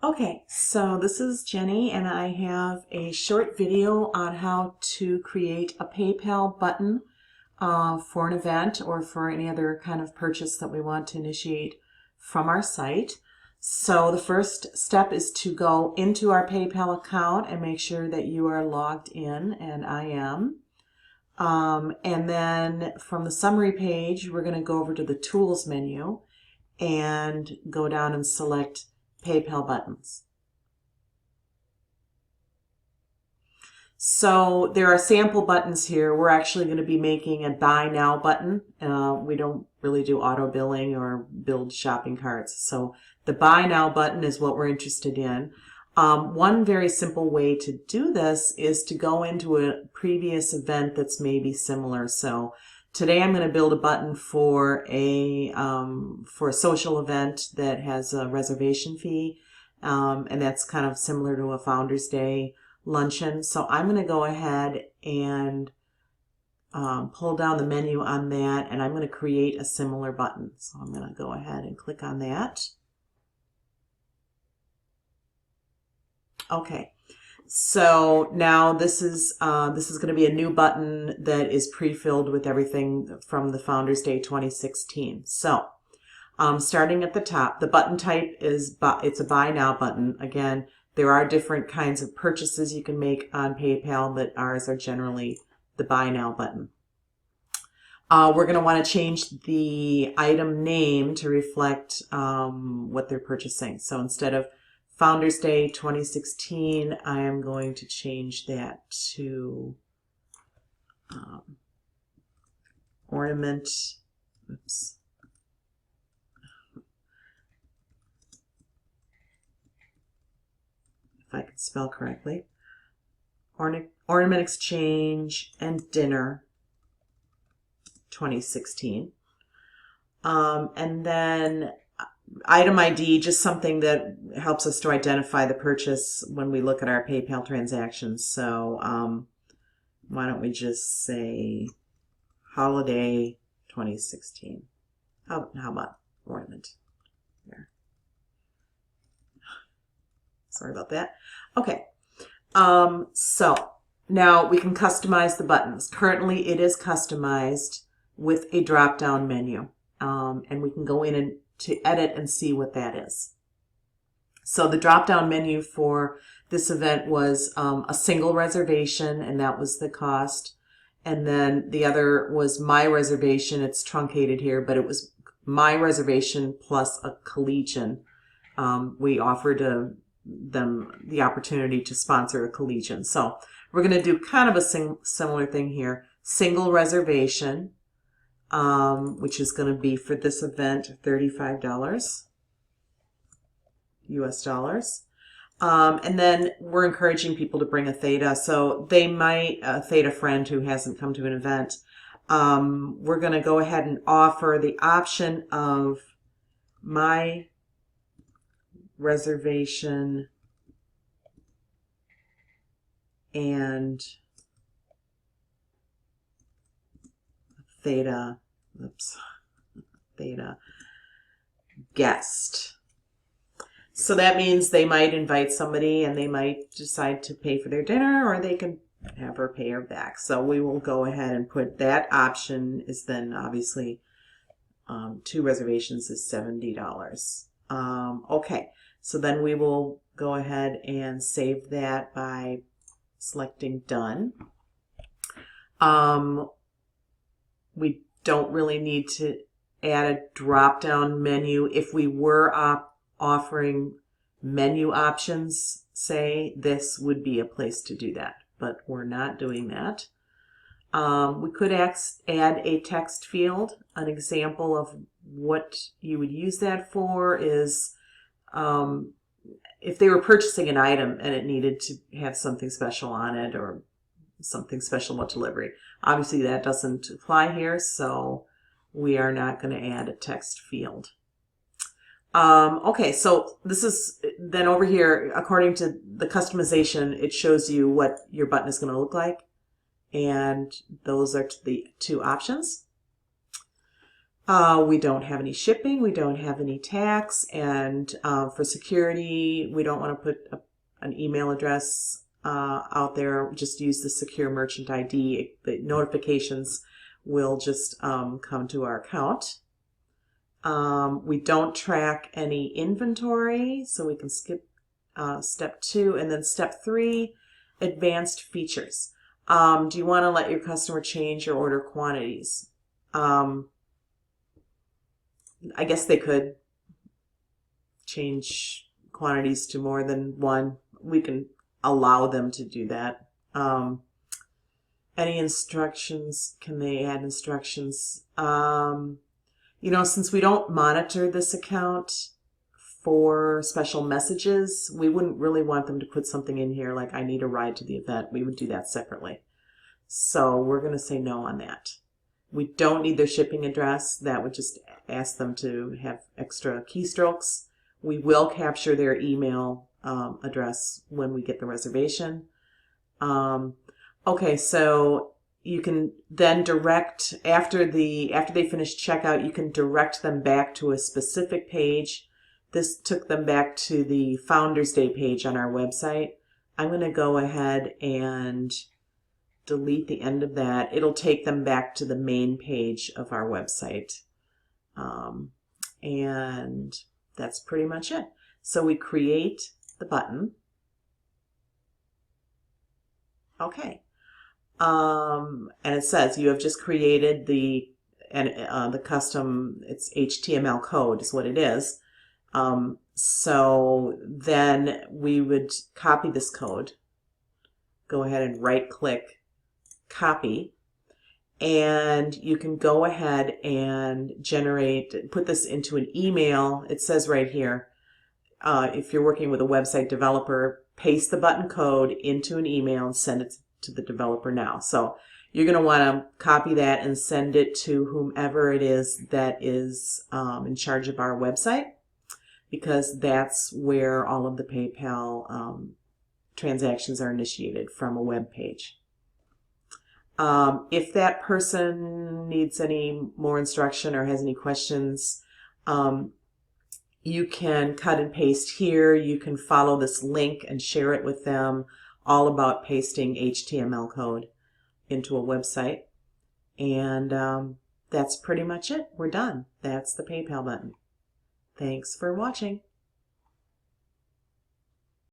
Okay, so this is Jenny and I have a short video on how to create a PayPal button for an event or for any other kind of purchase that we want to initiate from our site. So the first step is to go into our PayPal account and make sure that you are logged in, and I am. And then from the summary page, we're going to go over to the Tools menu and go down and select PayPal buttons. So there are sample buttons here. We're actually going to be making a Buy Now button. We don't really do auto billing or build shopping carts. So the Buy Now button is what we're interested in. One very simple way to do this is to go into a previous event that's maybe similar. So today I'm going to build a button for a social event that has a reservation fee, and that's kind of similar to a Founders Day luncheon. So I'm going to go ahead and pull down the menu on that, and I'm going to create a similar button. So I'm going to go ahead and click on that. Okay. So now this is going to be a new button that is pre-filled with everything from the Founders Day 2016. So starting at the top, the button type is it's a Buy Now button. Again, there are different kinds of purchases you can make on PayPal, but ours are generally the Buy Now button. We're going to want to change the item name to reflect what they're purchasing. So instead of Founders Day 2016, I am going to change that to ornament, oops. If I can spell correctly, Ornament Exchange and Dinner 2016. And then item ID, just something that helps us to identify the purchase when we look at our PayPal transactions. So why don't we just say Holiday 2016? How about ornament? There. Sorry about that. Okay. So now we can customize the buttons. Currently it is customized with a drop-down menu. And we can go in and to edit and see what that is. So the drop-down menu for this event was a single reservation, and that was the cost. And then the other was my reservation. It's truncated here, but it was my reservation plus a collegian. We offered them the opportunity to sponsor a collegian. So we're going to do kind of a similar thing here. Single reservation, which is going to be for this event $35 US dollars. And then we're encouraging people to bring a theta. So they might, a theta friend who hasn't come to an event. We're going to go ahead and offer the option of my reservation and theta guest. So that means they might invite somebody and they might decide to pay for their dinner, or they can have her pay her back. So we will go ahead and put that option is then obviously 2 reservations is $70. Okay, so then we will go ahead and save that by selecting done. We don't really need to add a drop-down menu. If we were offering menu options, say, this would be a place to do that, but we're not doing that. We could add a text field. An example of what you would use that for is if they were purchasing an item and it needed to have something special on it or something special about delivery. Obviously that doesn't apply here, so we are not going to add a text field. Okay, so this is then over here, according to the customization, it shows you what your button is going to look like. And those are the 2 options. We don't have any shipping, we don't have any tax, and for security, we don't want to put an email address out there. Just use the secure merchant ID. The notifications will just come to our account. We don't track any inventory, so we can skip step 2. And then step 3, advanced features. Do you want to let your customer change your order quantities? I guess they could change quantities to more than one. We can allow them to do that. Any instructions? Can they add instructions? You know, since we don't monitor this account for special messages, we wouldn't really want them to put something in here like, I need a ride to the event. We would do that separately. So we're going to say no on that. We don't need their shipping address. That would just ask them to have extra keystrokes. We will capture their email address when we get the reservation. Okay, so you can then direct, after they finish checkout, you can direct them back to a specific page. This took them back to the Founders Day page on our website. I'm going to go ahead and delete the end of that. It'll take them back to the main page of our website. And that's pretty much it. So we create the button. Okay. And it says you have just created the custom, it's HTML code is what it is. So then we would copy this code, go ahead and right click, copy, and you can go ahead and put this into an email. It says right here, if you're working with a website developer, paste the button code into an email and send it to the developer now. So you're going to want to copy that and send it to whomever it is that is in charge of our website, because that's where all of the PayPal transactions are initiated, from a web page. If that person needs any more instruction or has any questions, you can cut and paste here. You can follow this link and share it with them, all about pasting HTML code into a website. And that's pretty much it. We're done. That's the PayPal button. Thanks for watching.